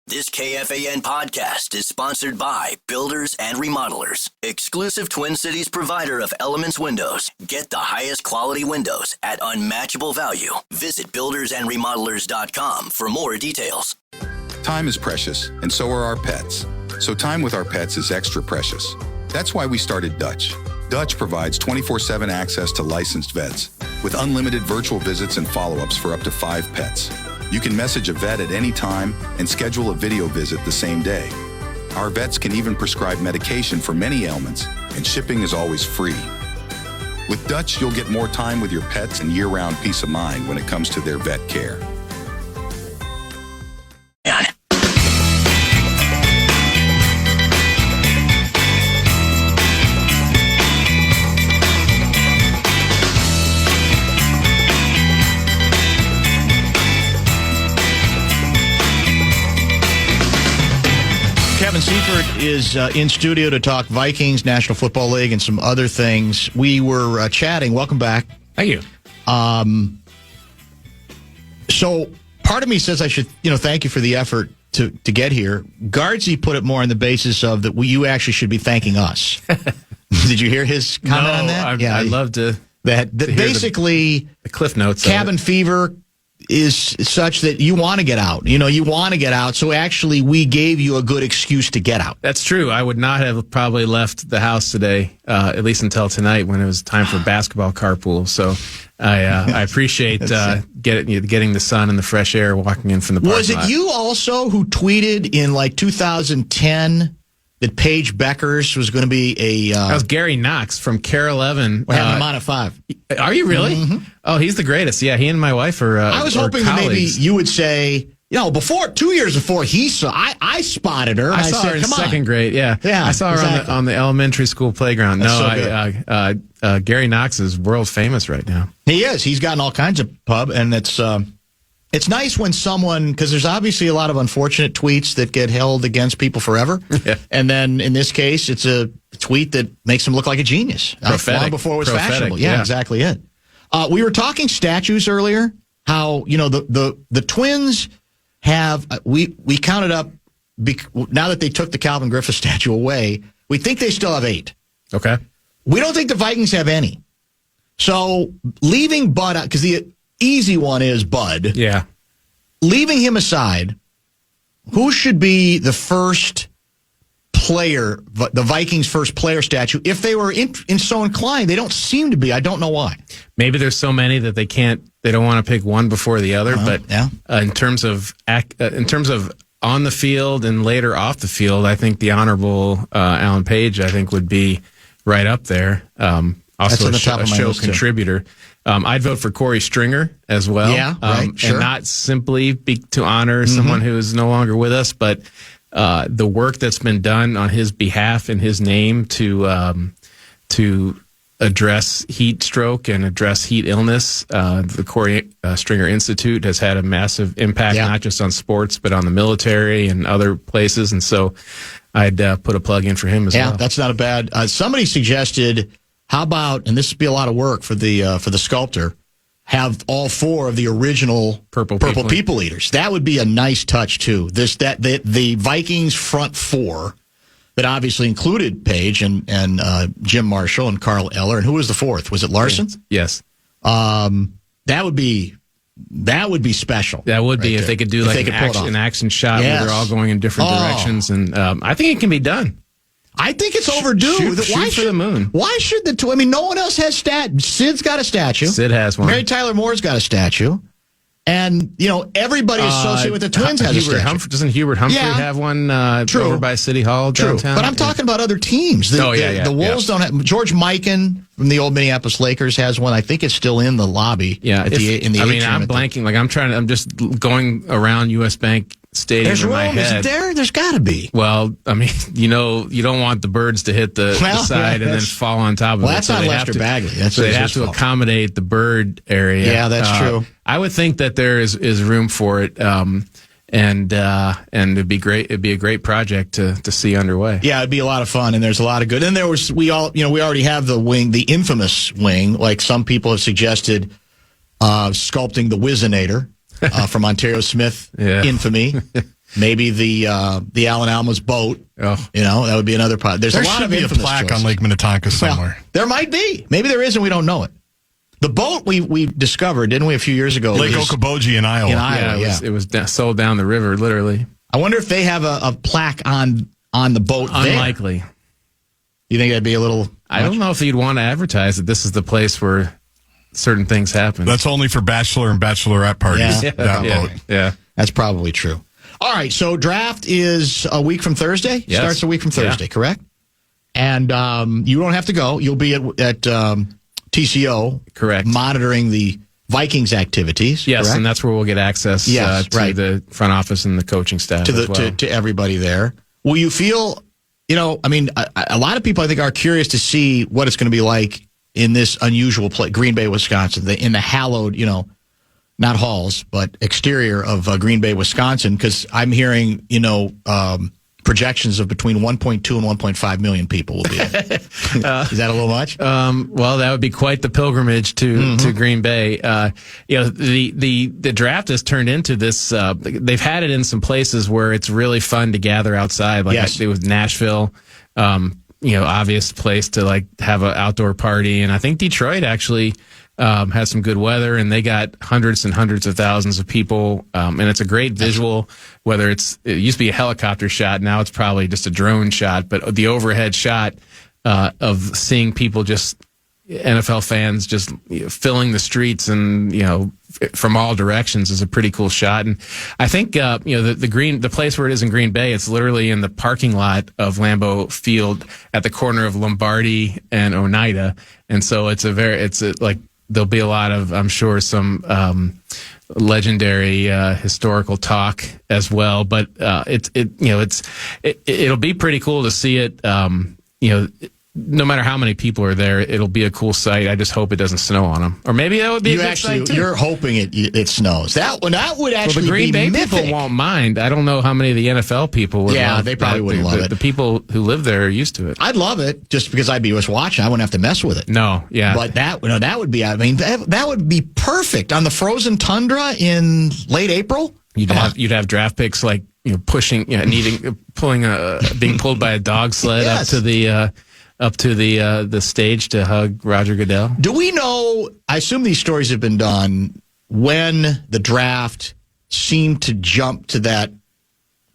This KFAN podcast is sponsored by Builders and Remodelers, exclusive Twin Cities provider of Elements Windows. Get the highest quality windows at unmatchable value. Visit buildersandremodelers.com for more details. Time is precious, and so are our pets. So time with our pets is extra precious. That's why we started Dutch. Dutch provides 24/7 access to licensed vets with unlimited virtual visits and follow-ups for up to 5 pets. You can message a vet at any time and schedule a video visit the same day. Our vets can even prescribe medication for many ailments, and shipping is always free. With Dutch, you'll get more time with your pets and year-round peace of mind when it comes to their vet care. Seifert is in studio to talk Vikings, National Football League, and some other things. We were chatting. Welcome back. Thank you. So part of me says I should, thank you for the effort to get here. Guardsy put it more on the basis of that you actually should be thanking us. Did you hear his comment on that? I'd love to. That basically the Cliff Notes. Cabin fever is such that you want to get out. You want to get out. So actually, we gave you a good excuse to get out. That's true. I would not have probably left the house today, at least until tonight when it was time for basketball carpool. So I appreciate getting the sun and the fresh air walking in from the parking lot. Was it you also who tweeted in 2010 that Paige Beckers was going to be a... that was Gary Knox from Care 11. We're having him on at 5. Are you really? Mm-hmm. Oh, he's the greatest. Yeah, he and my wife are I was hoping that maybe you would say, 2 years before I spotted her. I saw her in second grade. Yeah, I saw her on the elementary school playground. Gary Knox is world famous right now. He is. He's gotten all kinds of pub, and it's nice when someone, because there's obviously a lot of unfortunate tweets that get held against people forever. Yeah. And then in this case, it's a tweet that makes him look like a genius. Long before it was fashionable. Yeah, exactly it. We were talking statues earlier, how, the Twins have, we counted up, now that they took the Calvin Griffith statue away, we think they still have 8. Okay. We don't think the Vikings have any. So leaving Bud out, because the easy one is Bud. Yeah. Leaving him aside, who should be the first player, the Vikings' first player statue, if they were so inclined? They don't seem to be. I don't know why. Maybe there's so many that they don't want to pick one before the other. In terms of on the field and later off the field, I think the Honorable Alan Page, would be right up there. Also a show contributor. I'd vote for Corey Stringer as well. Yeah, right, sure. And not simply to honor someone who is no longer with us, but the work that's been done on his behalf in his name to address heat stroke and address heat illness. The Corey Stringer Institute has had a massive impact, not just on sports, but on the military and other places. And so I'd put a plug in for him as well. Yeah, that's not a bad. Somebody suggested, how about, and this would be a lot of work for the sculptor, have all 4 of the original Purple People Eaters. That would be a nice touch too. The Vikings front 4 that obviously included Page and Jim Marshall and Carl Eller, and who was the 4th? Was it Larson? Yes. That would be special. That would be if they could do an action shot where they're all going in different directions, and I think it can be done. I think it's overdue. Shoot for the moon. Why should no one else has Sid's got a statue. Sid has one. Mary Tyler Moore's got a statue. And, everybody associated with the Twins has a statue. Doesn't Hubert Humphrey have one over by City Hall downtown? But I'm talking about other teams. The Wolves don't have. George Mikan from the old Minneapolis Lakers has one. I think it's still in the lobby. Yeah. I'm blanking. I'm just going around U.S. Bank Stadium in my head. Isn't there? There's got to be. Well, you don't want the birds to hit the side and then fall on top of it. Well, that's not Lester Bagley. They have to accommodate the bird area. Yeah, that's true. I would think that there is room for it, and it'd be great. It'd be a great project to see underway. Yeah, it'd be a lot of fun, and there's a lot of good. And we already have the wing, the infamous wing. Like some people have suggested, sculpting the Whizzinator. From Ontario Smith infamy. Maybe the Alan Alma's boat. Oh. That would be another pot. There's a lot of infamous should be a plaque choices on Lake Minnetonka somewhere. Well, there might be. Maybe there is, and we don't know it. The boat we discovered, didn't we, a few years ago? Lake Okoboji in Iowa. It was sold down the river, literally. I wonder if they have a plaque on the boat. Unlikely. There. You think that'd be a little? I don't know if you'd want to advertise that this is the place where certain things happen. That's only for bachelor and bachelorette parties. Yeah. That boat. Yeah, that's probably true. All right, so draft is a week from Thursday. Yes. Starts a week from Thursday, correct? And you don't have to go. You'll be at TCO, correct, monitoring the Vikings activities. Yes, correct? And that's where we'll get access to the front office and the coaching staff to everybody there. Will you feel? A lot of people I think are curious to see what it's going to be like in this unusual place, Green Bay, Wisconsin, in the hallowed, not halls, but exterior of Green Bay, Wisconsin, because I'm hearing, projections of between 1.2 and 1.5 million people will be there. Is that a little much? Well, that would be quite the pilgrimage to Green Bay. The draft has turned into this. They've had it in some places where it's really fun to gather outside, like it was Nashville. Obvious place to have an outdoor party, and I think Detroit actually has some good weather, and they got hundreds and hundreds of thousands of people, and it's a great visual. Whether it used to be a helicopter shot, now it's probably just a drone shot, but the overhead shot of seeing people, just NFL fans, just filling the streets and from all directions is a pretty cool shot. And I think the place where it is in Green Bay, it's literally in the parking lot of Lambeau Field at the corner of Lombardi and Oneida, and so there'll be a lot of, I'm sure, some legendary historical talk as well. But it'll be pretty cool to see it. No matter how many people are there, it'll be a cool sight. I just hope it doesn't snow on them, or maybe that would be a good sight too. You're hoping it snows. That would actually the Green Bay mythic. people won't mind. I don't know how many of the NFL people would. Yeah, they probably wouldn't love it. The people who live there are used to it. I'd love it just because I'd be just watching. I wouldn't have to mess with it. No, yeah. But that would be. I mean, that would be perfect on the frozen tundra in late April. You'd have draft picks pushing, being pulled by a dog sled up to the stage to hug Roger Goodell. Do we know, I assume these stories have been done, when the draft seemed to jump to that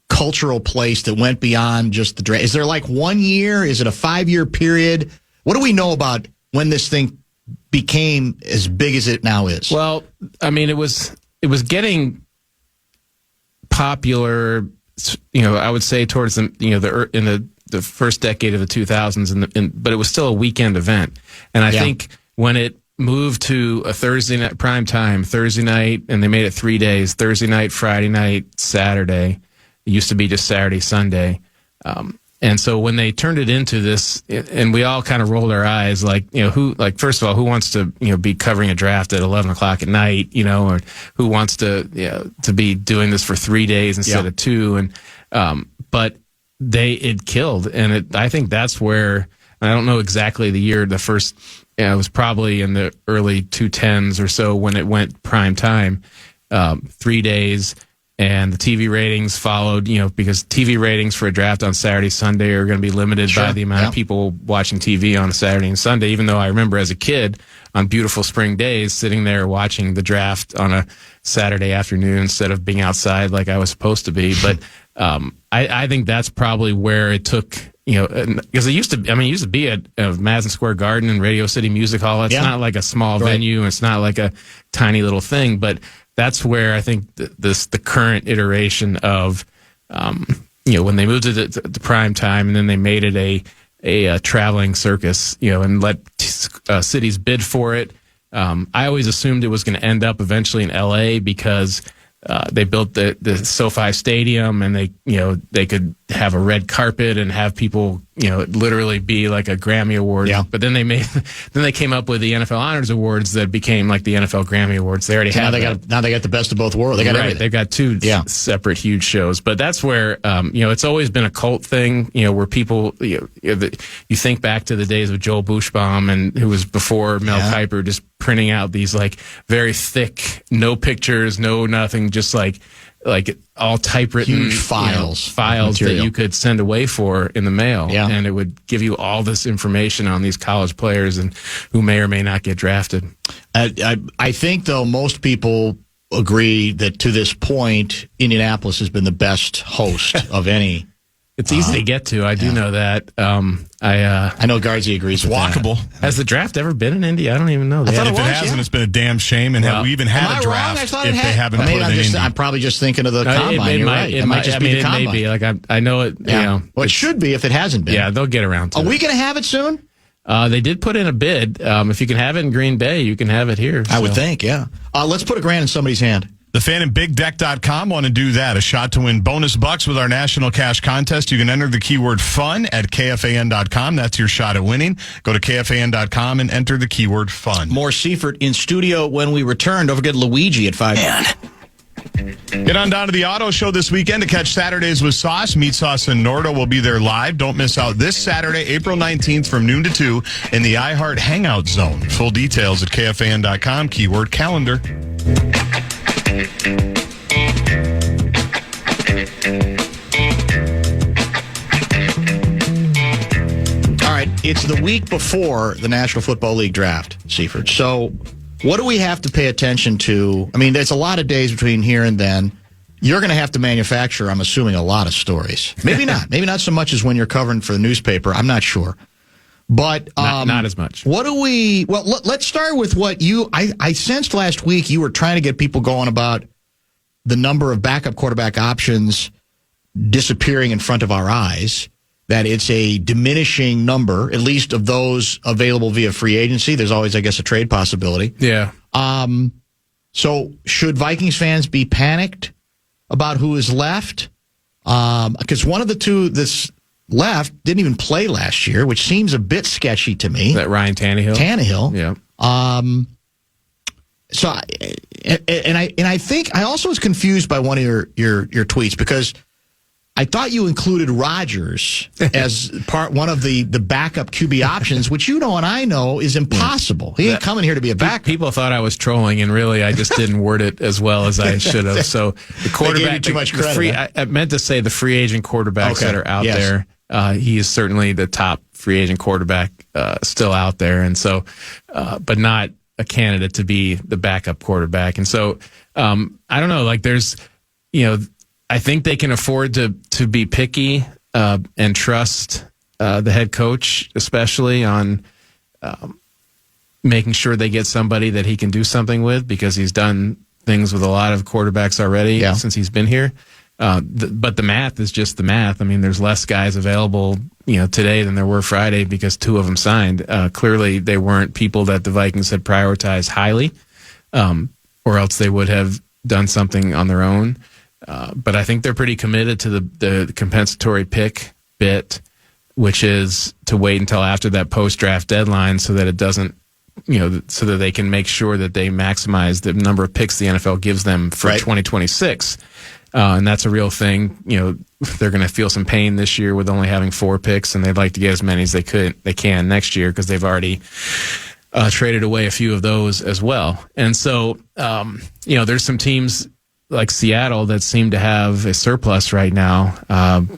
cultural place that went beyond just the draft? Is there 1 year? Is it a 5-year period? What do we know about when this thing became as big as it now is? Well, I mean, it was getting popular, I would say towards the first decade of the 2000s, but it was still a weekend event. And I think when it moved to a Thursday night, prime time, Thursday night, and they made it 3 days, Thursday night, Friday night, Saturday. It used to be just Saturday, Sunday. And so when they turned it into this, and we all kind of rolled our eyes, first of all, who wants to, be covering a draft at 11 o'clock at night, or who wants to be doing this for 3 days instead of 2. And, but it killed. And I think that's where, I don't know exactly the year, the first, it was probably in the early 2010s or so when it went prime time, 3 days. And the TV ratings followed, because TV ratings for a draft on Saturday, Sunday are going to be limited by the amount of people watching TV on a Saturday and Sunday, even though I remember as a kid on beautiful spring days sitting there watching the draft on a Saturday afternoon instead of being outside like I was supposed to be. But I think that's probably where it took, because it used to be at Madison Square Garden and Radio City Music Hall. It's not like a small venue. It's not like a tiny little thing, but that's where I think the current iteration of, when they moved to the prime time and then they made it a traveling circus, and let cities bid for it. I always assumed it was going to end up eventually in LA because they built the SoFi Stadium and they could have a red carpet and have people, literally be like a Grammy Award. Yeah. But then they came up with the NFL Honors Awards that became like the NFL Grammy Awards. They already have now they got the best of both worlds. They got everything. They've got two separate huge shows. But that's where, it's always been a cult thing, where people, you think back to the days of Joel Bushbaum and who was before Mel Kiper, just printing out these like very thick, no pictures, no nothing, just like like all typewritten huge files that you could send away for in the mail. Yeah. And it would give you all this information on these college players and who may or may not get drafted. I think, though, most people agree that to this point, Indianapolis has been the best host of any. It's easy to get to. I do know that. I know Garzi agrees with walkable. that. Has the draft ever been in Indy? I don't even know. If it hasn't, it's been a damn shame. And have we even had a draft if they haven't put it in Indy? I'm probably just thinking of the combine. You're right. It might just be the combine. It may be. Like I know it. Yeah. You know, well, it should be if it hasn't been. Yeah, they'll get around to it. Are we going to have it soon? They did put in a bid. If you can have it in Green Bay, you can have it here. I would think, yeah. Let's put $1,000 in somebody's hand. The Fan and BigDeck.com want to do that. A shot to win bonus bucks with our national cash contest. You can enter the keyword fun at KFAN.com. That's your shot at winning. Go to KFAN.com and enter the keyword fun. More Seifert in studio when we return. Don't forget Luigi at 5. Get on down to the Auto Show this weekend to catch Saturdays with Sauce. Meat Sauce and Nordo will be there live. Don't miss out this Saturday, April 19th from noon to 2 in the iHeart Hangout Zone. Full details at KFAN.com, keyword calendar. All right, it's the week before the National Football League draft, Seifert. So what do we have to pay attention to? I mean, there's a lot of days between here and then. You're going to have to manufacture, I'm assuming, a lot of stories. Maybe not. Maybe not so much as when you're covering for the newspaper. I'm not sure. But not as much. What do we? Well, let's start with what I sensed last week. You were trying to get people going about the number of backup quarterback options disappearing in front of our eyes. That it's a diminishing number, at least of those available via free agency. There's always, I guess, a trade possibility. Yeah. So should Vikings fans be panicked about who is left? Because one of the two that's left didn't even play last year, which seems a bit sketchy to me. That Ryan Tannehill. Yeah. So, I think I also was confused by one of your tweets because I thought you included Rodgers as one of the backup QB options, which you know and I know is impossible. He ain't coming here to be a backup. People thought I was trolling, and really I just didn't word it as well as I should have. So the quarterback, gave you too much credit. I meant to say the free agent quarterbacks that are out there. He is certainly the top free agent quarterback still out there, and so, but not a candidate to be the backup quarterback. And so, I don't know. Like, there's, I think they can afford to be picky and trust the head coach, especially on making sure they get somebody that he can do something with, because he's done things with a lot of quarterbacks already since he's been here. But the math is just the math. I mean, there's less guys available, today than there were Friday because 2 of them signed. Clearly, they weren't people that the Vikings had prioritized highly, or else they would have done something on their own. But I think they're pretty committed to the compensatory pick bit, which is to wait until after that post-draft deadline so that it doesn't, so that they can make sure that they maximize the number of picks the NFL gives them for 2026. And that's a real thing. They're going to feel some pain this year with only having 4 picks, and they'd like to get as many as they can next year because they've already traded away a few of those as well. And so, there's some teams like Seattle that seem to have a surplus right now.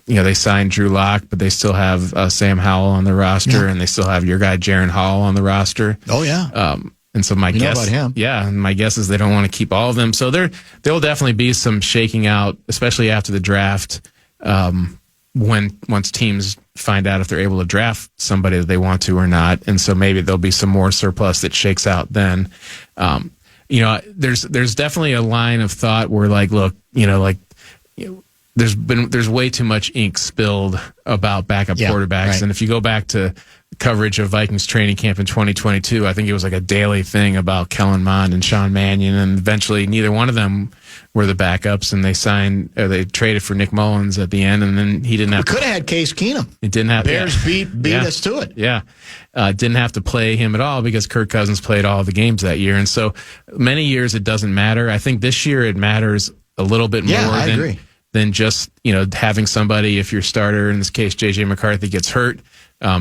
They signed Drew Lock, but they still have Sam Howell on the roster, and they still have your guy Jaron Hall on the roster. Oh yeah. And so my guess, know about him. And my guess is they don't want to keep all of them. So there'll definitely be some shaking out, especially after the draft, once teams find out if they're able to draft somebody that they want to or not. And so maybe there'll be some more surplus that shakes out then. There's definitely a line of thought where there's way too much ink spilled about backup quarterbacks. Right. And if you go back to coverage of Vikings training camp in 2022, I think it was like a daily thing about Kellen Mond and Sean Mannion, and eventually neither one of them were the backups, and they traded for Nick Mullins at the end, and then he didn't have. We could have had Case Keenum. It didn't have. Bears beat us to it. Yeah, didn't have to play him at all because Kirk Cousins played all the games that year, and so many years it doesn't matter. I think this year it matters a little bit more than just having somebody. If your starter, in this case J.J. McCarthy, gets hurt.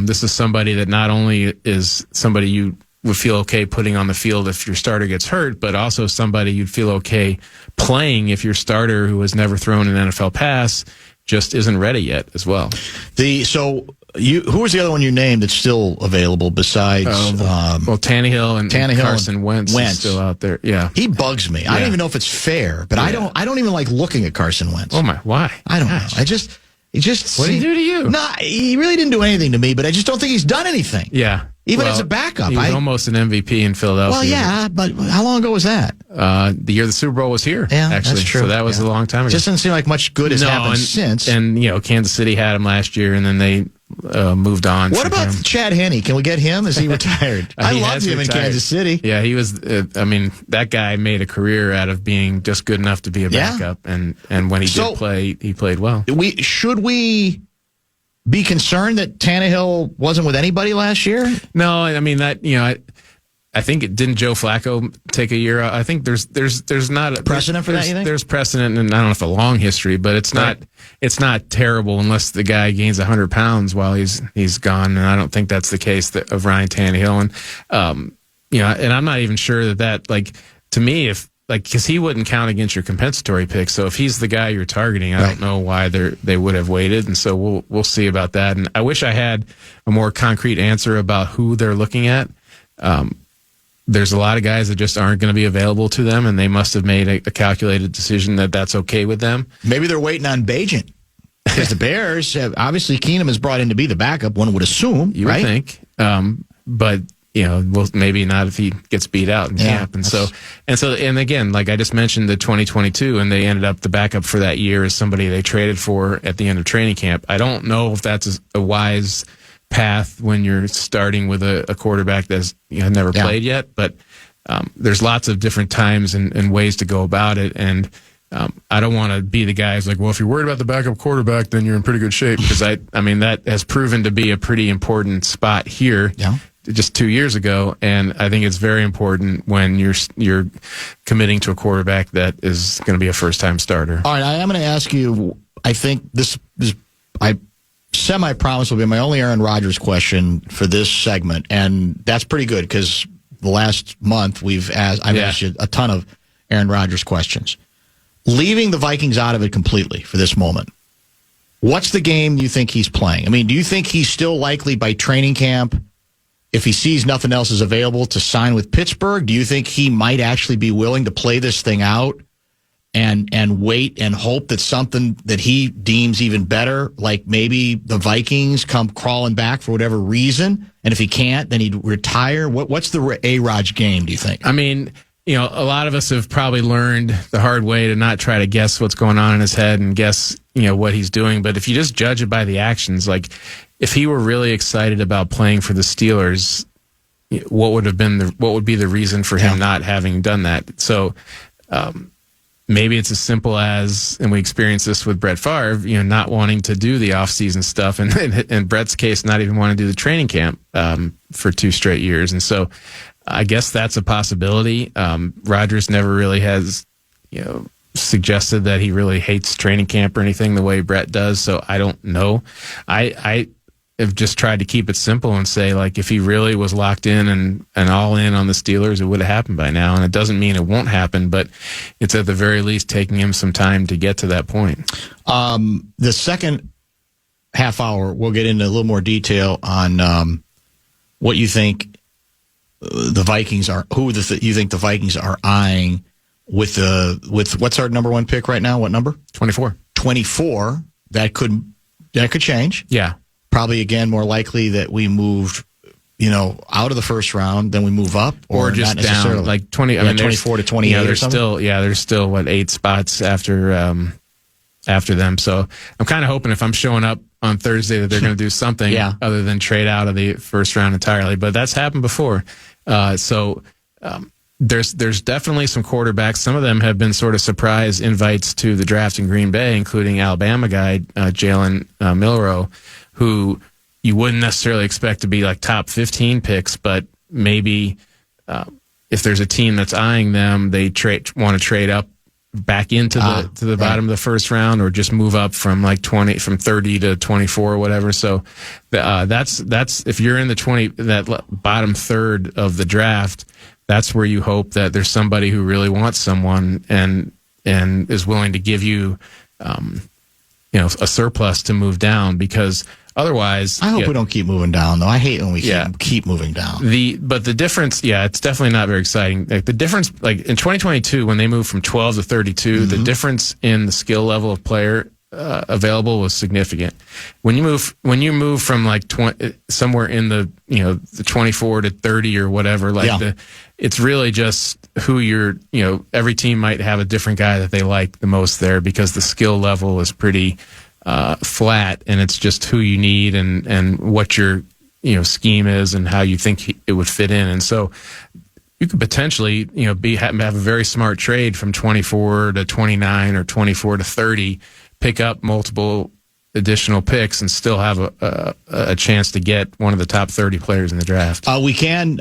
This is somebody that not only is somebody you would feel okay putting on the field if your starter gets hurt, but also somebody you'd feel okay playing if your starter who has never thrown an NFL pass just isn't ready yet as well. Who was the other one you named that's still available besides? Tannehill and Carson Wentz is still out there. Yeah, he bugs me. I don't even know if it's fair, but I don't even like looking at Carson Wentz. Oh my, why? I don't know. He just what did he do to you? No, he really didn't do anything to me, but I just don't think he's done anything. Yeah. Even as a backup. He was almost an MVP in Philadelphia. Well, yeah, but how long ago was that? The year the Super Bowl was here, actually. That's true. So that was a long time ago. Just doesn't seem like much good has happened since. And, Kansas City had him last year, and then they moved on. What about Chad Henne? Can we get him? Is he retired? I loved him in Kansas City. Yeah, he was, that guy made a career out of being just good enough to be a backup. And when he did play, he played well. Should we be concerned that Tannehill wasn't with anybody last year? No, I mean that. I think didn't Joe Flacco take a year out? I think there's not a precedent for that. You think there's precedent, and I don't know if a long history, but it's not terrible unless the guy gains 100 pounds while he's gone, and I don't think that's the case of Ryan Tannehill. And and I'm not even sure that to me because he wouldn't count against your compensatory pick. So if he's the guy you're targeting, I don't know why they would have waited. And so we'll see about that. And I wish I had a more concrete answer about who they're looking at. There's a lot of guys that just aren't going to be available to them, and they must have made a calculated decision that that's okay with them. Maybe they're waiting on Bagent. Because the Bears, obviously Keenum is brought in to be the backup, one would assume, you would think. But maybe not if he gets beat out in camp. And again, like I just mentioned, the 2022, and they ended up the backup for that year is somebody they traded for at the end of training camp. I don't know if that's a wise path when you're starting with a quarterback that's never played yet, but there's lots of different times and ways to go about it. And I don't want to be the guy who's like, well, if you're worried about the backup quarterback, then you're in pretty good shape, because that has proven to be a pretty important spot here. Yeah. Just 2 years ago, and I think it's very important when you're committing to a quarterback that is going to be a first-time starter. All right, I am going to ask you, I think this is, I semi-promise will be my only Aaron Rodgers question for this segment, and that's pretty good because the last month I've asked you a ton of Aaron Rodgers questions. Leaving the Vikings out of it completely for this moment, what's the game you think he's playing? I mean, do you think he's still likely by training camp, if he sees nothing else is available, to sign with Pittsburgh? Do you think he might actually be willing to play this thing out and wait and hope that something that he deems even better, like maybe the Vikings, come crawling back for whatever reason, and if he can't, then he'd retire? What's the A-Rod game, do you think? I mean, a lot of us have probably learned the hard way to not try to guess what's going on in his head and guess, what he's doing. But if you just judge it by the actions, like if he were really excited about playing for the Steelers, what would be the reason for him not having done that? So maybe it's as simple as, and we experienced this with Brett Favre, not wanting to do the off-season stuff, and in Brett's case, not even want to do the training camp for 2 straight years. And so I guess that's a possibility. Rodgers never really has, suggested that he really hates training camp or anything the way Brett does. So I don't know. I have just tried to keep it simple and say, like, if he really was locked in and all in on the Steelers, it would have happened by now. And it doesn't mean it won't happen, but it's at the very least taking him some time to get to that point. The second half hour, we'll get into a little more detail on what you think the Vikings are, you think the Vikings are eyeing with what's our number 1 pick right now? What number? 24. 24. That could change. Yeah. Probably again more likely that we move, out of the first round, then we move up, or just not down like 20. I mean, 24 to 28. Yeah, there's still 8 spots after them. So I'm kind of hoping if I'm showing up on Thursday that they're going to do something other than trade out of the first round entirely. But that's happened before. There's definitely some quarterbacks. Some of them have been sort of surprise invites to the draft in Green Bay, including Alabama guy Jalen Milroe, who you wouldn't necessarily expect to be like top 15 picks, but maybe if there's a team that's eyeing them, they want to trade up back into the bottom of the first round, or just move up from 30 to 24 or whatever. So that's if you're in that bottom third of the draft, that's where you hope that there's somebody who really wants someone and is willing to give you a surplus to move down, because otherwise, I hope we don't keep moving down, though. I hate when we keep moving down. But the difference, it's definitely not very exciting. Like the difference, like in 2022, when they moved from 12 to 32, the difference in the skill level of player available was significant. When you move from like somewhere in the the 24 to 30 or whatever, it's really just who every team might have a different guy that they like the most there, because the skill level is pretty flat, and it's just who you need and what your scheme is and how you think it would fit in. And so you could potentially have a very smart trade from 24 to 29 or 24 to 30, pick up multiple additional picks, and still have a chance to get one of the top 30 players in the draft. We can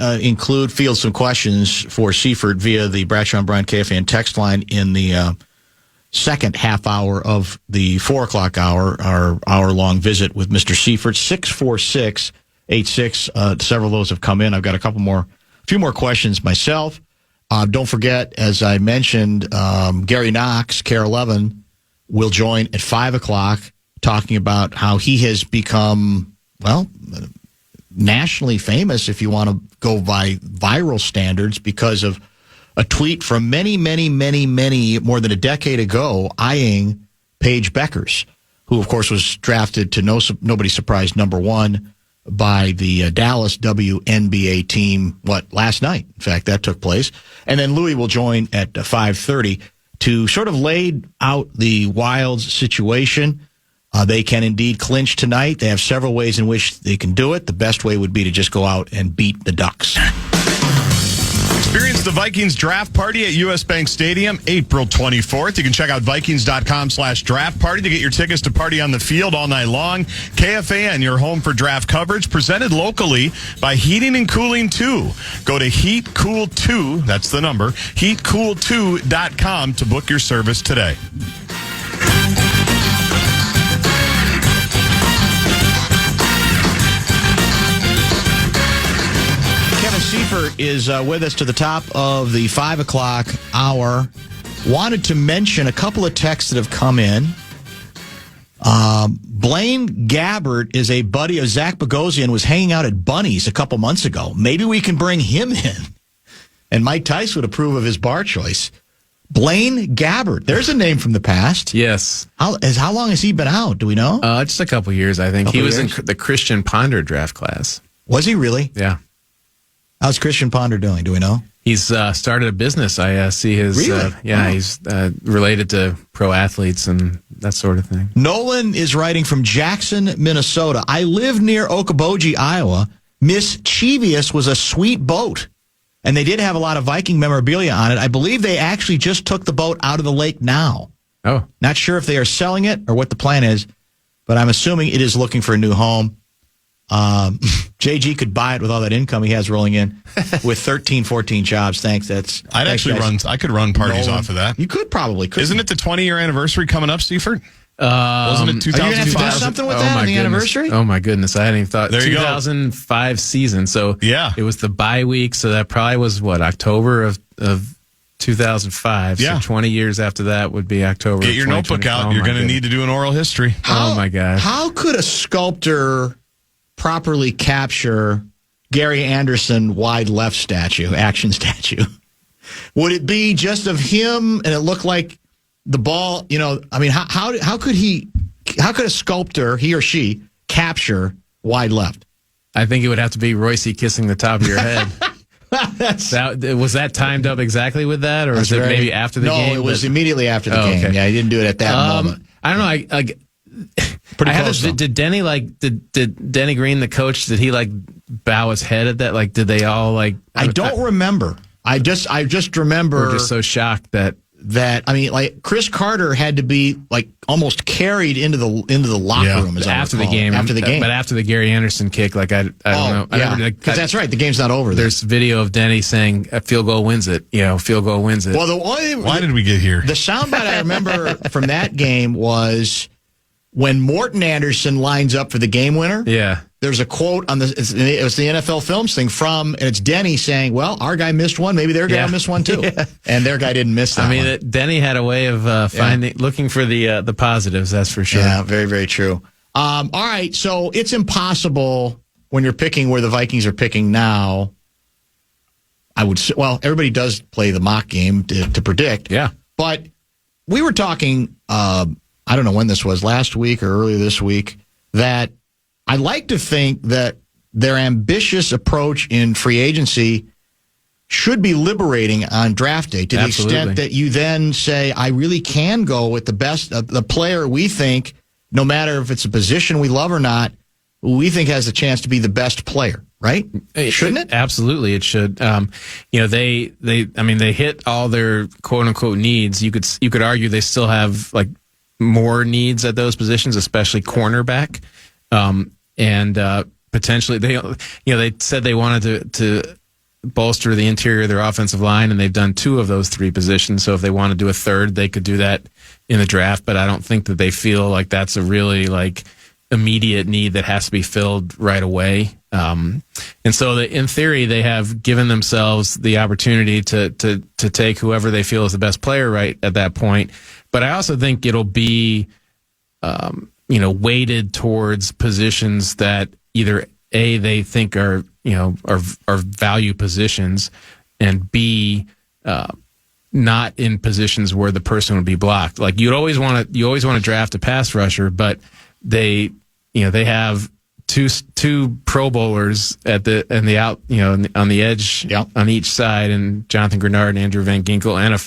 field some questions for Seifert via the Bradshaw and Bryant KFAN text line in the second half hour of the 4 o'clock hour, our hour-long visit with Mr. Seifert. 64686. Several of those have come in. I've got a few more questions myself. Don't forget, as I mentioned, Gary Knox, KARE 11, will join at 5 o'clock, talking about how he has become, nationally famous, if you want to go by viral standards, because of a tweet from many, more than a decade ago, eyeing Paige Beckers, who, of course, was drafted to nobody's surprise number 1 by the Dallas WNBA team, last night. In fact, that took place. And then Louis will join at 5:30 to sort of lay out the Wild's situation. They can indeed clinch tonight. They have several ways in which they can do it. The best way would be to just go out and beat the Ducks. Experience the Vikings draft party at US Bank Stadium, April 24th. You can check out Vikings.com/draft party to get your tickets to party on the field all night long. KFAN, your home for draft coverage, presented locally by Heating and Cooling 2. Go to HeatCool2, that's the number, HeatCool2.com to book your service today. Seifert is with us to the top of the 5 o'clock hour. Wanted to mention a couple of texts that have come in. Blaine Gabbert is a buddy of Zach Bogosian, was hanging out at Bunny's a couple months ago. Maybe we can bring him in. And Mike Tice would approve of his bar choice. Blaine Gabbert. There's a name from the past. Yes. How long has he been out? Do we know? Just a couple years, I think. He was in the Christian Ponder draft class. Was he really? Yeah. How's Christian Ponder doing? Do we know? He's started a business. I see his. Really? He's related to pro athletes and that sort of thing. Nolan is writing from Jackson, Minnesota. I live near Okoboji, Iowa. Mischievous was a sweet boat, and they did have a lot of Viking memorabilia on it. I believe they actually just took the boat out of the lake now. Oh. Not sure if they are selling it or what the plan is, but I'm assuming it is looking for a new home. JG could buy it with all that income he has rolling in with 13, 14 jobs. Thanks. I could run parties off of that. You could probably. Isn't it the 20-year anniversary coming up, Seifert? Wasn't it 2005? Are you going to have to do something with that on the anniversary? Oh, my goodness. I hadn't even thought. There you 2005 season. So yeah, it was the bye week. So that probably was, October of 2005. Yeah. So 20 years after that would be October. Get your notebook out. Oh, you're going to need to do an oral history. Oh, my gosh. How could a sculptor properly capture Gary Anderson wide left action statue? Would it be just of him and it looked like the ball, how could a sculptor, he or she, capture wide left? I think it would have to be Royce kissing the top of your head. Was that timed up exactly with that, or was it maybe after the game? No, it was immediately after the game. Okay. Yeah, he didn't do it at that moment. I don't know. Pretty close. Did Denny did Denny Green, the coach, did he bow his head at that? Did they all I don't remember. I just remember. We're just so shocked that that, I mean, like Chris Carter had to be like almost carried into the locker room after the game. But after the Gary Anderson kick, like I don't know. Because that's right, the game's not over. There's video of Denny saying a field goal wins it. Field goal wins it. Well, why did we get here? The soundbite I remember from that game was when Morton Anderson lines up for the game winner. Yeah. There's a quote on it was the NFL Films thing and it's Denny saying, well, our guy missed one, maybe their guy missed one too. Yeah. And their guy didn't miss that one. Denny had a way of looking for the positives, that's for sure. Yeah, very, very true. All right, so it's impossible when you're picking where the Vikings are picking now. Everybody does play the mock game to predict. Yeah. But we were talking, I don't know when this was, last week or earlier this week, that I like to think that their ambitious approach in free agency should be liberating on draft day to the extent that you then say, I really can go with the best, the player we think, no matter if it's a position we love or not, we think has a chance to be the best player, right? Shouldn't it? Absolutely, it should. They hit all their quote unquote needs. You could argue they still have like more needs at those positions, especially cornerback. And potentially they said they wanted to bolster the interior of their offensive line, and they've done 2 of those 3 positions. So if they want to do a third, they could do that in the draft. But I don't think that they feel like that's a really like immediate need that has to be filled right away. And so in theory, they have given themselves the opportunity to take whoever they feel is the best player right at that point. But I also think it'll be weighted towards positions that either A, they think are value positions, and B, not in positions where the person would be blocked. Like you always want to draft a pass rusher, but they have two Pro Bowlers on the edge on each side, and Jonathan Grenard and Andrew Van Ginkel, and a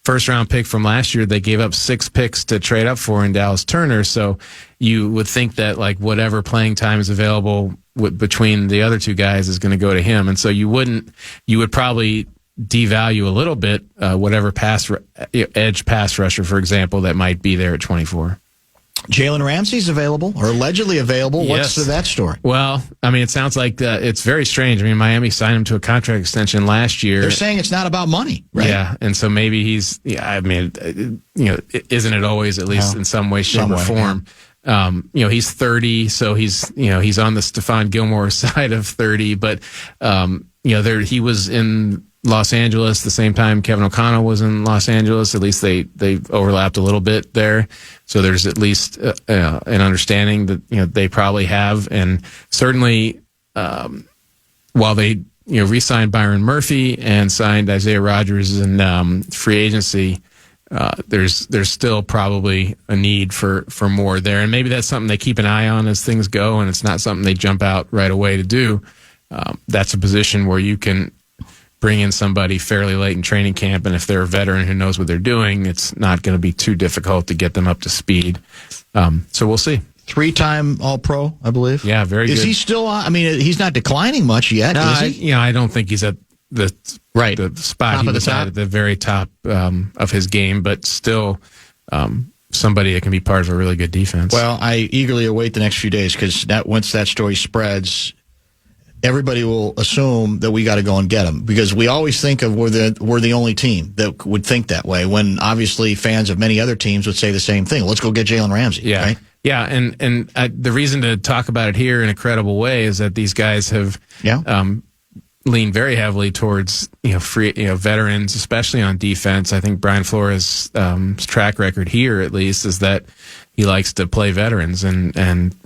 first round pick from last year. They gave up 6 picks to trade up for in Dallas Turner. So you would think that like whatever playing time is available between the other 2 guys is going to go to him, and so you would probably devalue a little bit whatever edge pass rusher, for example, that might be there at 24. Jalen Ramsey's available, or allegedly available. What's that story? Well, I mean, it sounds like it's very strange. I mean, Miami signed him to a contract extension last year. They're saying it's not about money, right? Yeah, and so maybe he's. Yeah, I mean, isn't it always, at least in some way, shape, or form? Yeah. He's 30, so he's on the Stephon Gilmore side of 30, but he was in Los Angeles the same time Kevin O'Connell was in Los Angeles. At least they overlapped a little bit there. So there's at least an understanding that they probably have, and certainly while they re-signed Byron Murphy and signed Isaiah Rodgers in free agency, there's still probably a need for more there, and maybe that's something they keep an eye on as things go, and it's not something they jump out right away to do. That's a position where you can bring in somebody fairly late in training camp, and if they're a veteran who knows what they're doing, it's not going to be too difficult to get them up to speed. So we'll see. 3-time All-Pro, I believe. Yeah, very good. Is he still on? I mean, he's not declining much yet, is he? I don't think he's at the spot top he was at the very top of his game, but still somebody that can be part of a really good defense. Well, I eagerly await the next few days, because once that story spreads, everybody will assume that we got to go and get him, because we always think of we're the only team that would think that way, when obviously fans of many other teams would say the same thing. Let's go get Jalen Ramsey. Yeah. Right? Yeah, and the reason to talk about it here in a credible way is that these guys have leaned very heavily towards veterans, especially on defense. I think Brian Flores' track record here, at least, is that he likes to play veterans, and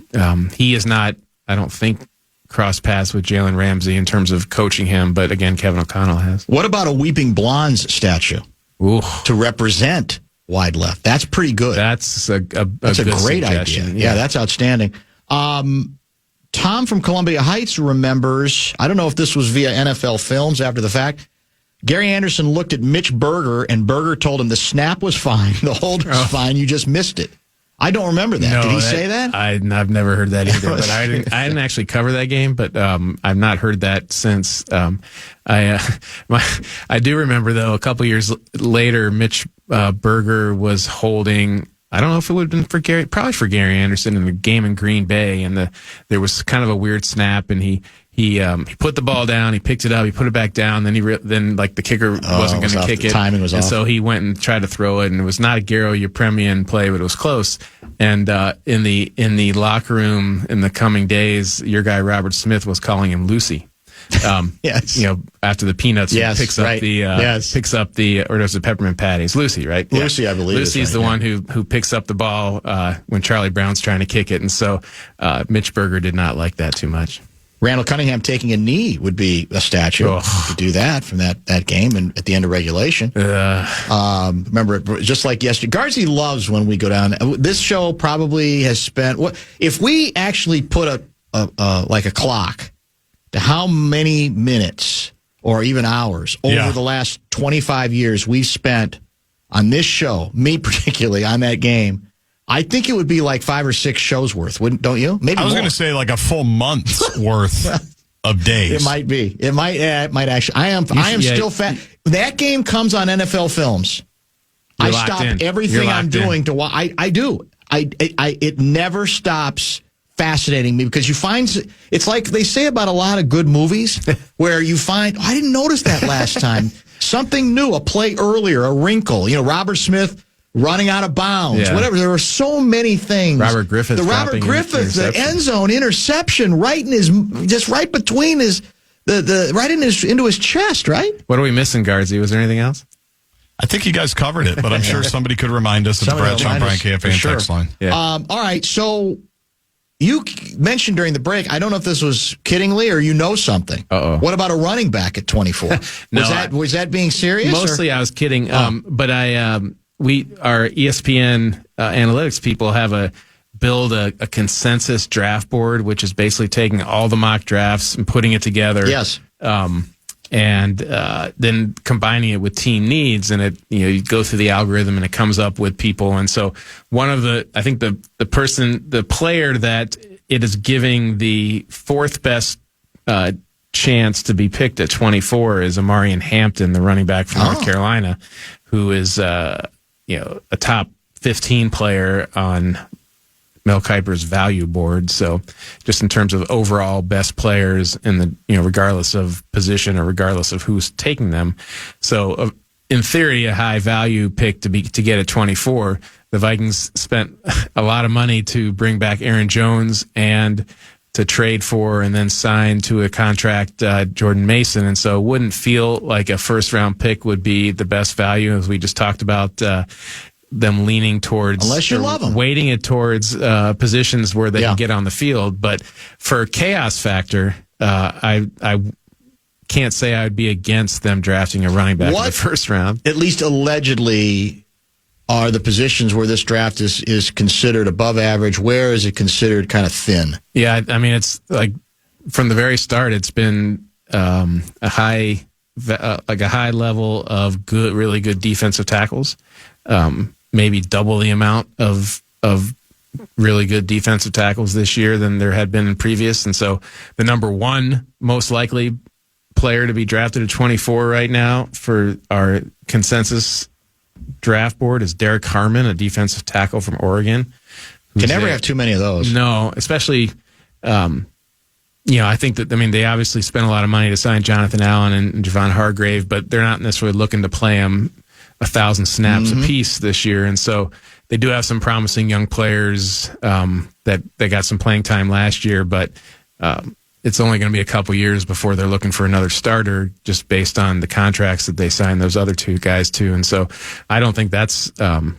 he is not, I don't think, cross paths with Jalen Ramsey in terms of coaching him, but again, Kevin O'Connell has. What about a Weeping Blondes statue to represent wide left? That's pretty good. That's a great suggestion. idea. Yeah, that's outstanding. Tom from Columbia Heights remembers, I don't know if this was via NFL Films after the fact, Gary Anderson looked at Mitch Berger, and Berger told him the snap was fine, the hold was fine, you just missed it. I don't remember that. Did he say that? I've never heard that either. But I didn't actually cover that game, but I've not heard that since. I do remember, though, a couple years later, Mitch Berger was holding. I don't know if it would have been for probably for Gary Anderson in the game in Green Bay, and there was kind of a weird snap, and he put the ball down, he picked it up, he put it back down, then the kicker wasn't going to kick it, timing was and off. so he went and tried to throw it, and it was not a Garo Yepremian play, but it was close. And in the locker room in the coming days, your guy Robert Smith was calling him Lucy. Yes. After the Peanuts, picks up the or there's the peppermint patty. It's Lucy, right? Lucy, I believe. Lucy's the one who picks up the ball when Charlie Brown's trying to kick it, and so Mitch Berger did not like that too much. Randall Cunningham taking a knee would be a statue. You could do that from that game and at the end of regulation. Remember, just like yesterday, Garzi loves when we go down. This show probably has spent. If we actually put a clock to how many minutes or even hours over the last 25 years we've spent on this show, me particularly, on that game, I think it would be like 5 or 6 shows worth, don't you? Maybe I was going to say like a full month's worth of days. It might be. It might actually. I am still fat. That game comes on NFL Films. I stop everything I'm doing to watch. I do. It never stops fascinating me because you find it's like they say about a lot of good movies where you find I didn't notice that last time. Something new, a play earlier, a wrinkle. Robert Smith running out of bounds, whatever. There were so many things. Robert Griffith, the end zone interception, right in his, just right between his, right into his chest. Right. What are we missing, Garzi? Was there anything else? I think you guys covered it, but I'm sure somebody could remind us at the Brad Sean Bryant KFAN text line. Yeah. All right, so you mentioned during the break, I don't know if this was kiddingly or something. What about a running back at 24? Was that being serious? Mostly I was kidding, but our ESPN analytics people have build a consensus draft board, which is basically taking all the mock drafts and putting it together. Yes. And then combining it with team needs, and you go through the algorithm and it comes up with people. And so I think the player that it is giving the fourth best chance to be picked at 24 is Amarian Hampton, the running back from North Carolina, who is a top 15 player on Mel Kiper's value board. So just in terms of overall best players in the, regardless of position or regardless of who's taking them. So in theory, a high value pick to get at 24. The Vikings spent a lot of money to bring back Aaron Jones and to trade for and then sign to a contract Jordan Mason. And so it wouldn't feel like a first round pick would be the best value, as we just talked about, them leaning towards, unless you love them, weighting it towards positions where they can get on the field. But for chaos factor, I can't say I'd be against them drafting a running back in the first round. At least allegedly are the positions where this draft is considered above average. Where is it considered kind of thin? Yeah, I mean, it's like from the very start, it's been a high level of really good defensive tackles. Maybe double the amount of really good defensive tackles this year than there had been in previous. And so the number one most likely player to be drafted at 24 right now for our consensus draft board is Derek Harmon, a defensive tackle from Oregon. Can never have too many of those. No, especially, I think that, they obviously spent a lot of money to sign Jonathan Allen and Javon Hargrave, but they're not necessarily looking to play him 1,000 snaps apiece this year. And so they do have some promising young players that they got some playing time last year, but it's only going to be a couple years before they're looking for another starter just based on the contracts that they signed those other two guys to. And so I don't think that's out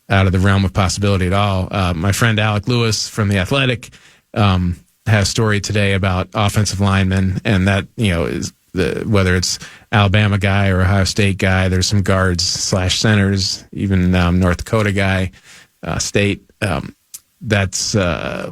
of the realm of possibility at all. My friend Alec Lewis from The Athletic had a story today about offensive linemen, and that, is whether it's Alabama guy or Ohio State guy, there's some guards / centers, even North Dakota guy, State. That's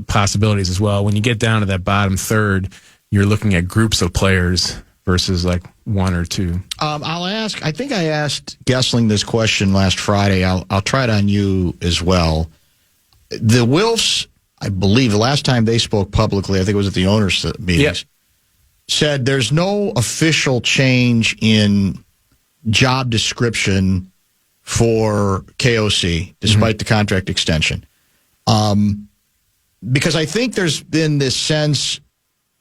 possibilities as well. When you get down to that bottom third, you're looking at groups of players versus like one or two. I think I asked Gessling this question last Friday. I'll try it on you as well. The Wilfs, I believe, the last time they spoke publicly, I think it was at the owners' meetings, said there's no official change in job description for KOC, despite the contract extension. Because I think there's been this sense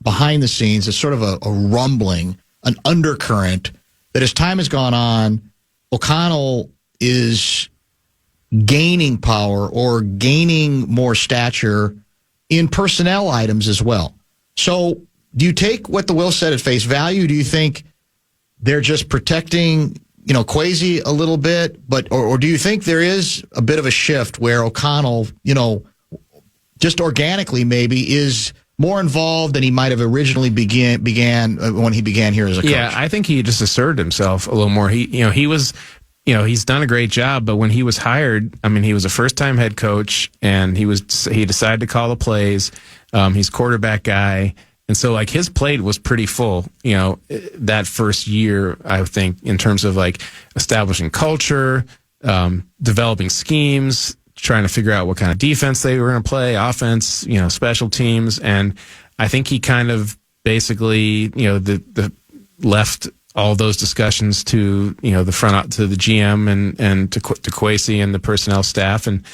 behind the scenes, it's sort of a rumbling, an undercurrent, that as time has gone on, O'Connell is gaining power or gaining more stature in personnel items as well. So do you take what the Will said at face value? Do you think they're just protecting, Kwesi a little bit, or do you think there is a bit of a shift where O'Connell, just organically maybe is more involved than he might have originally began when he began here as a coach? Yeah, I think he just asserted himself a little more. He was, he's done a great job, but when he was hired, he was a first-time head coach, and he decided to call the plays. He's quarterback guy. And so, his plate was pretty full, that first year, I think, in terms of, establishing culture, developing schemes, trying to figure out what kind of defense they were going to play, offense, special teams. And I think he kind of basically, the left all those discussions to, the front, to the GM and to Kwesi and the personnel staff. And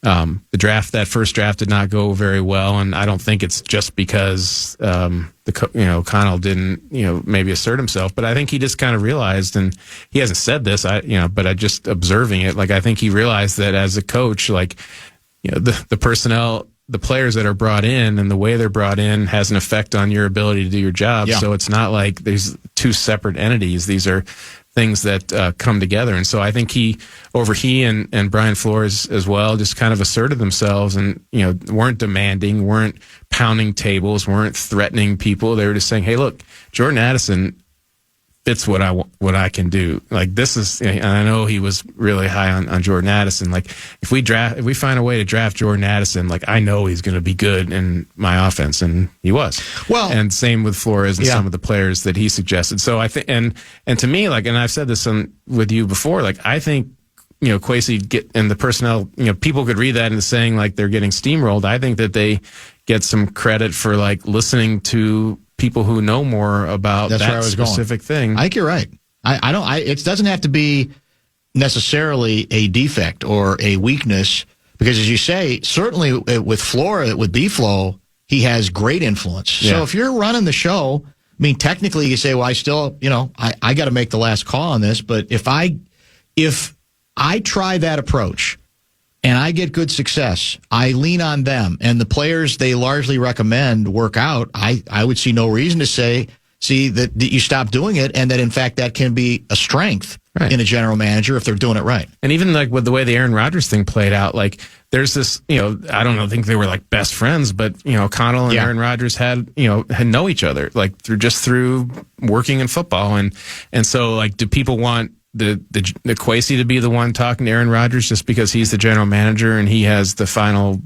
that first draft did not go very well. And I don't think it's just because, O'Connell didn't, maybe assert himself, but I think he just kind of realized, and he hasn't said this, but I just observing it, I think he realized that as a coach, the personnel, the players that are brought in and the way they're brought in has an effect on your ability to do your job. Yeah. So it's not like there's two separate entities. These are things that come together. And so I think he and Brian Flores as well just kind of asserted themselves and, weren't demanding, weren't pounding tables, weren't threatening people. They were just saying, hey, look, Jordan Addison fits what I can do. This is, and I know he was really high on Jordan Addison. If we find a way to draft Jordan Addison, I know he's going to be good in my offense, and he was. Well, and same with Flores and some of the players that he suggested. So I think, and to me, and I've said this with you before, I think, Kwesi and the personnel, people could read that into saying they're getting steamrolled. I think that they get some credit for listening to people who know more about that specific thing. I think you're right. It doesn't have to be necessarily a defect or a weakness, because as you say, certainly with Flora, with B-Flow, he has great influence. Yeah. So if you're running the show, technically you say, well, I still, I got to make the last call on this, but if I try that approach and I get good success, I lean on them, and the players they largely recommend work out, I would see no reason to see that you stop doing it, and that in fact that can be a strength in a general manager if they're doing it right. And even with the way the Aaron Rodgers thing played out, there's this, I don't think they were best friends, but O'Connell and Aaron Rodgers had know each other through working in football, and so do people want the Kwesi to be the one talking to Aaron Rodgers just because he's the general manager and he has the final,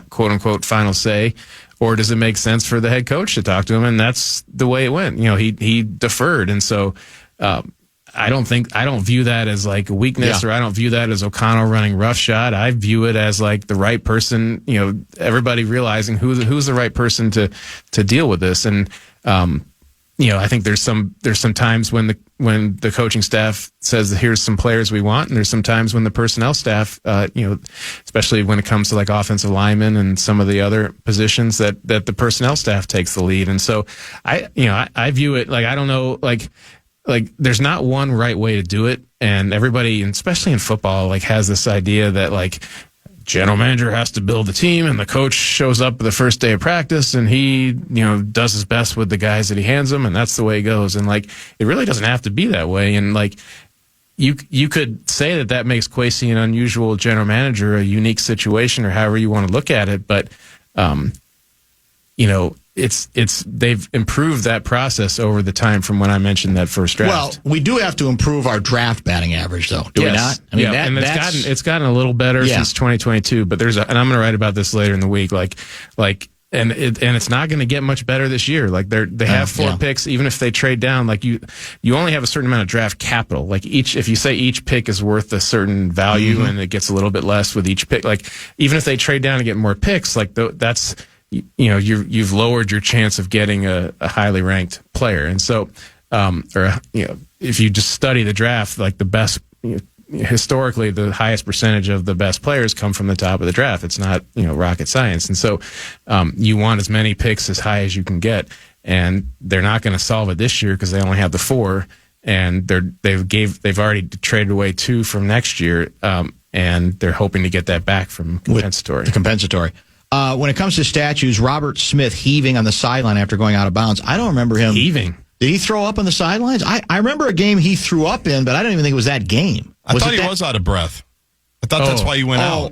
quote unquote, final say? Or does it make sense for the head coach to talk to him? And that's the way it went. He deferred. And so, I don't view that as a weakness, or I don't view that as O'Connell running roughshod. I view it as the right person, everybody realizing who's the right person to deal with this. And, I think there's some times when the coaching staff says that here's some players we want, and there's some times when the personnel staff, especially when it comes to offensive linemen and some of the other positions that the personnel staff takes the lead. And so I view it I don't know, there's not one right way to do it, and everybody, and especially in football, has this idea that general manager has to build the team, and the coach shows up the first day of practice and he, does his best with the guys that he hands him, and that's the way it goes. And it really doesn't have to be that way. And you could say that makes Kwesi an unusual general manager, a unique situation, or however you want to look at it. But, they've improved that process over the time from when I mentioned that first draft. Well, we do have to improve our draft batting average, though. Do we not? And it's gotten a little better since 2022. But and I'm going to write about this later in the week. And it's not going to get much better this year. They have 4 picks, even if they trade down. You only have a certain amount of draft capital. If you say each pick is worth a certain value, and it gets a little bit less with each pick. Even if they trade down and get more picks, that's. You've lowered your chance of getting a highly ranked player. And so, if you just study the draft, the best historically the highest percentage of the best players come from the top of the draft. It's not, rocket science. And so you want as many picks as high as you can get. And they're not going to solve it this year because they only have the 4. And they've already traded away 2 from next year. And they're hoping to get that back from compensatory. When it comes to statues, Robert Smith heaving on the sideline after going out of bounds. I don't remember him. Heaving? Did he throw up on the sidelines? I remember a game he threw up in, but I don't even think it was that game. I thought he was out of breath. I thought that's why he went out.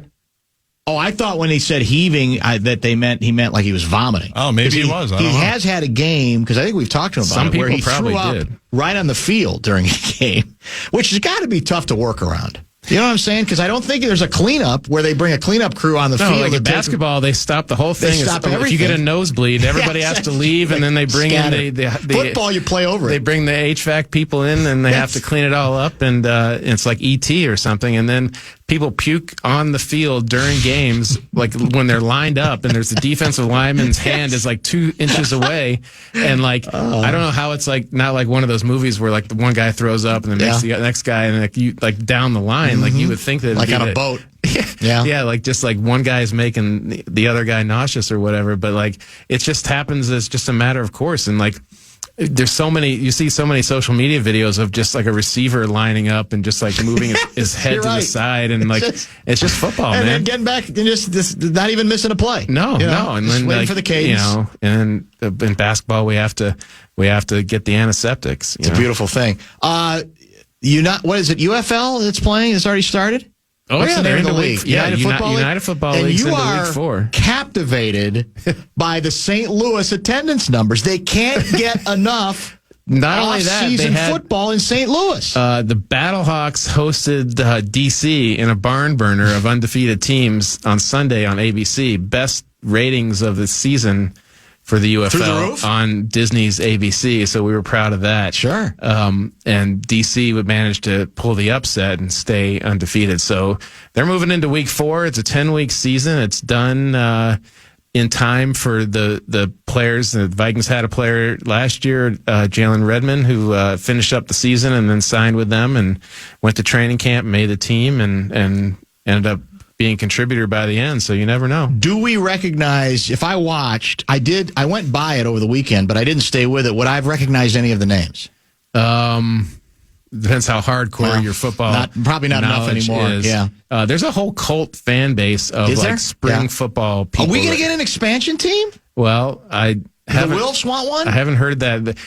Oh, I thought when he said heaving that he meant like he was vomiting. Oh, maybe he was. I don't know. He has had a game, because I think we've talked to him about it, where he threw up right on the field during a game, which has got to be tough to work around. You know what I'm saying? Because I don't think there's a cleanup where they bring a cleanup crew on the field. Like in basketball, they stop the whole thing. They stop everything. If you get a nosebleed, everybody has to leave, and then they bring in the football. You play over it. They bring the HVAC people in, and they have to clean it all up, and it's like ET or something. And then people puke on the field during games, like when they're lined up, and there's the defensive lineman's hand is like 2 inches away, and I don't know how it's like not like one of those movies where like the one guy throws up and then makes the next guy, and like down the line, like you would think that like on a boat. Yeah, like just like one guy is making the other guy nauseous or whatever, but like it just happens as just a matter of course. And like there's you see so many social media videos of just like a receiver lining up and just like moving his head to the side, and like it's just football, and man. then getting back and just not even missing a play. No, and then waiting for the cadence. And in basketball we have to get the antiseptics. It's a beautiful thing. What is it? UFL that's playing? It's already started. Oh, What's the name of the league? United Football League. And you are captivated by the St. Louis attendance numbers. They can't get enough. Not only that, season football in St. Louis. The Battlehawks hosted D.C. in a barn burner of undefeated teams on Sunday on ABC. Best ratings of the season for the UFL on Disney's ABC, so we were proud of that. Sure. And DC would manage to pull the upset and stay undefeated. So they're moving into week 4. It's a 10-week season. It's done in time for the players. The Vikings had a player last year, Jalen Redmond, who finished up the season and then signed with them and went to training camp, made the team, and ended up being a contributor by the end, so you never know. Do we recognize, if I watched, I went by it over the weekend, but I didn't stay with it, would I have recognized any of the names? Depends how hardcore your football probably not enough anymore. Is. Yeah. There's a whole cult fan base of spring football people. Are we going to get an expansion team? Well, the Wilfs want one? I haven't heard that.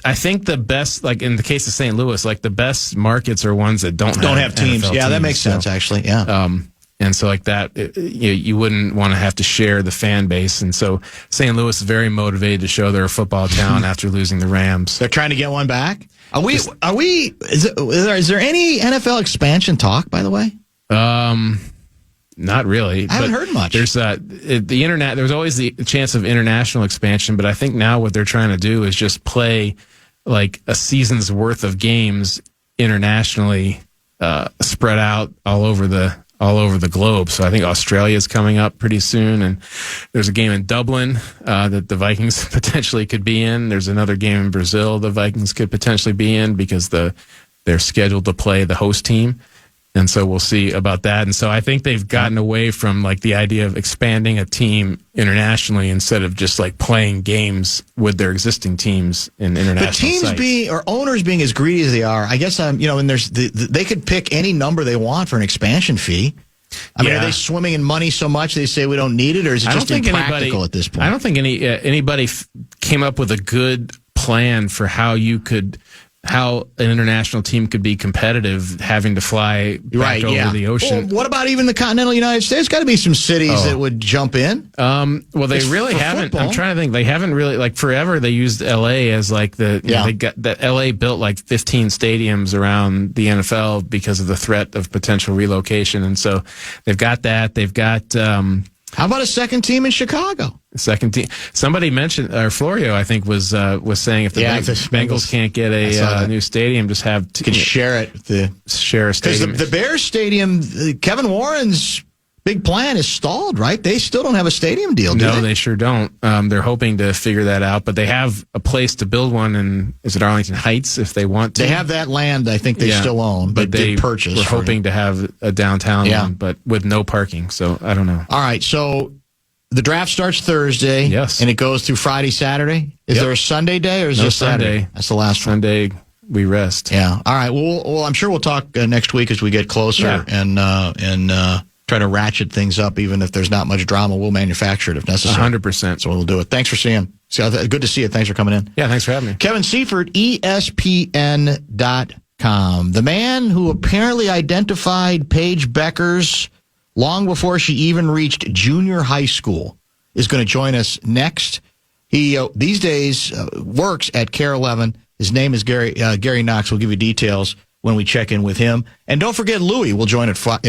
I think the best, like in the case of St. Louis, like the best markets are ones that don't have teams. NFL Yeah, teams, that makes sense, actually. Yeah. And so like that, you wouldn't want to have to share the fan base. And so St. Louis is very motivated to show they're a football town after losing the Rams. They're trying to get one back? Is there any NFL expansion talk, by the way? Not really. I haven't heard much. There's there's always the chance of international expansion, but I think now what they're trying to do is just play like a season's worth of games internationally, spread out all over the globe. So I think Australia's coming up pretty soon, and there's a game in Dublin that the Vikings potentially could be in. There's another game in Brazil the Vikings could potentially be in because they're scheduled to play the host team. And so we'll see about that. And so I think they've gotten away from like the idea of expanding a team internationally instead of just like playing games with their existing teams in international But teams sites. owners being as greedy as they are, I guess and there's they could pick any number they want for an expansion fee. I mean, are they swimming in money so much they say we don't need it, or is it just impractical at this point? I don't think anybody came up with a good plan for how an international team could be competitive having to fly back over the ocean. Well, what about even the continental United States? There's got to be some cities that would jump in. Well, they really haven't. Football. I'm trying to think. They haven't really, like forever, they used L.A. as like they got that L.A. built like 15 stadiums around the NFL because of the threat of potential relocation. And so they've got that. They've got... how about a second team in Chicago? Second team. Somebody mentioned, or Florio, I think, was saying if the Bengals can't get a new stadium, just share it. Share a stadium. Because the Bears stadium, Kevin Warren's big plan is stalled, right? They still don't have a stadium deal, do No, they sure don't. They're hoping to figure that out, but they have a place to build one in, is it Arlington Heights, if they want to? They have that land I think they still own, but they did purchase. We're hoping to have a downtown one, but with no parking, so I don't know. All right, so the draft starts Thursday, yes, and it goes through Friday, Saturday. Is there a Sunday day, or is there Saturday? Sunday. That's the last Sunday, we rest. Yeah. All right. Well, I'm sure we'll talk next week as we get closer and try to ratchet things up. Even if there's not much drama, we'll manufacture it if necessary. 100%. So we'll do it. Thanks for seeing. Good to see you. Thanks for coming in. Yeah, thanks for having me. Kevin Seifert, ESPN.com. The man who apparently identified Paige Beckers long before she even reached junior high school is going to join us next. He these days works at Care 11. His name is Gary Knox. We'll give you details when we check in with him. And don't forget, Louie will join at 5.